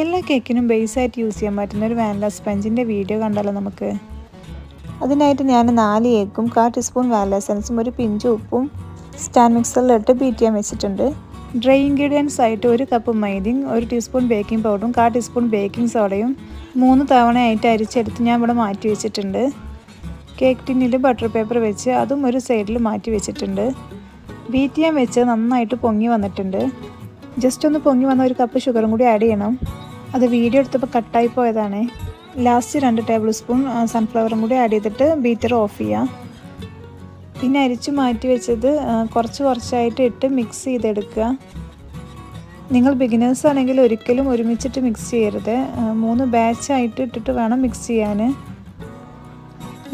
എല്ലാ കേക്കിനും ബേസായിട്ട് യൂസ് ചെയ്യാൻ പറ്റുന്ന ഒരു വാനില സ്പഞ്ചിൻ്റെ വീഡിയോ കണ്ടാലോ നമുക്ക്. അതിനായിട്ട് ഞാൻ 4 എഗ്ഗും 1/4 ടീസ്പൂൺ വാനില എസൻസും ഒരു പിഞ്ച് ഉപ്പും സ്റ്റാൻഡ് മിക്സറിലിട്ട് ബീറ്റ് ചെയ്യാൻ വെച്ചിട്ടുണ്ട്. ഡ്രൈ ഇൻഗ്രീഡിയൻസ് ആയിട്ട് 1 കപ്പ് മൈദയും 1 ടീസ്പൂൺ ബേക്കിംഗ് പൗഡറും 1/4 ടീസ്പൂൺ ബേക്കിംഗ് സോഡയും 3 തവണയായിട്ട് അരിച്ചെടുത്ത് ഞാൻ ഇവിടെ മാറ്റി വെച്ചിട്ടുണ്ട്. കേക്ക് ടിന്നിൽ ബട്ടർ പേപ്പർ വെച്ച് അതും ഒരു സൈഡിൽ മാറ്റി വെച്ചിട്ടുണ്ട്. ബീറ്റ് ചെയ്യാൻ വെച്ച് നന്നായിട്ട് പൊങ്ങി വന്നിട്ടുണ്ട്. ജസ്റ്റ് ഒന്ന് പൊങ്ങി വന്ന 1 കപ്പ് ഷുഗറും കൂടി ആഡ് ചെയ്യണം. അത് വീഡിയോ എടുത്തപ്പോൾ കട്ടായി പോയതാണ്. ലാസ്റ്റ് 2 ടേബിൾ സ്പൂൺ സൺഫ്ലവറും കൂടി ആഡ് ചെയ്തിട്ട് ബീറ്റർ ഓഫ് ചെയ്യാം. പിന്നെ അരിച്ച് മാറ്റി വെച്ചത് കുറച്ചായിട്ട് ഇട്ട് മിക്സ് ചെയ്തെടുക്കുക. നിങ്ങൾ ബിഗിനേഴ്സ് ആണെങ്കിൽ ഒരിക്കലും ഒരുമിച്ചിട്ട് മിക്സ് ചെയ്യരുത്. 3 ബാച്ചായിട്ട് ഇട്ടിട്ട് വേണം മിക്സ് ചെയ്യാൻ.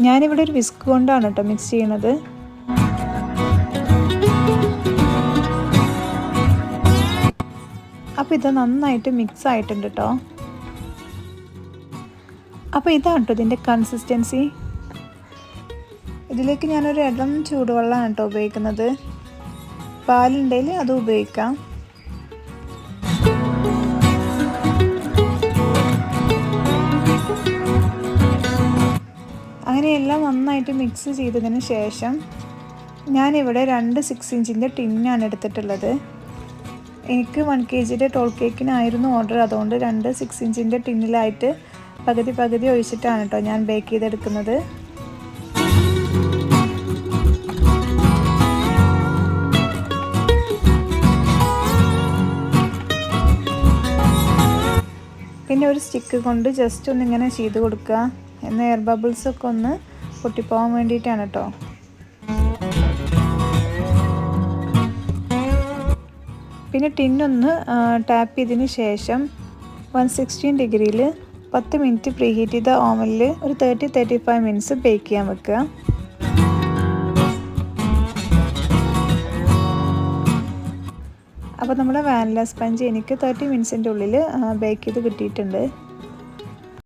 ഞാനിവിടെ ഒരു വിസ്ക് കൊണ്ടാണ് കേട്ടോ മിക്സ് ചെയ്യണത്. അപ്പോൾ ഇത് നന്നായിട്ട് മിക്സ് ആയിട്ടുണ്ട് കേട്ടോ. അപ്പോൾ ഇതാണ് കേട്ടോ ഇതിൻ്റെ കൺസിസ്റ്റൻസി. ഇതിലേക്ക് ഞാനൊരു ഇളം ചൂടുവെള്ളമാണ് കേട്ടോ ഉപയോഗിക്കുന്നത്. പാലുണ്ടെങ്കിൽ അത് ഉപയോഗിക്കാം. അങ്ങനെയെല്ലാം നന്നായിട്ട് മിക്സ് ചെയ്തതിന് ശേഷം ഞാനിവിടെ 2 6 ഇഞ്ചിൻ്റെ ടിന്നാണ് എടുത്തിട്ടുള്ളത്. എനിക്ക് 1 kg ടോൾ കേക്കിനായിരുന്നു ഓർഡർ. അതുകൊണ്ട് 2 6 ഇഞ്ചിൻ്റെ ടിന്നിലായിട്ട് പകുതി ഒഴിച്ചിട്ടാണ് കേട്ടോ ഞാൻ ബേക്ക് ചെയ്തെടുക്കുന്നത്. പിന്നെ ഒരു സ്റ്റിക്ക് കൊണ്ട് ജസ്റ്റ് ഒന്നിങ്ങനെ ചെയ്ത് കൊടുക്കുക. എന്നാൽ എയർ ബബിൾസൊക്കെ ഒന്ന് പൊട്ടിപ്പോകാൻ വേണ്ടിയിട്ടാണ് കേട്ടോ. പിന്നെ ടിന്നൊന്ന് ടാപ്പ് ചെയ്തതിന് ശേഷം 160 ഡിഗ്രിയിൽ 10 മിനിറ്റ് പ്രീ ഹീറ്റ് ചെയ്ത ഓവനിൽ ഒരു 30-35 മിനിറ്റ്സ് ബേക്ക് ചെയ്യാൻ വെക്കുക. അപ്പോൾ നമ്മുടെ വാനില സ്പഞ്ച് എനിക്ക് 30 മിനിറ്റ്സിൻ്റെ ഉള്ളിൽ ബേക്ക് ചെയ്ത് കിട്ടിയിട്ടുണ്ട്.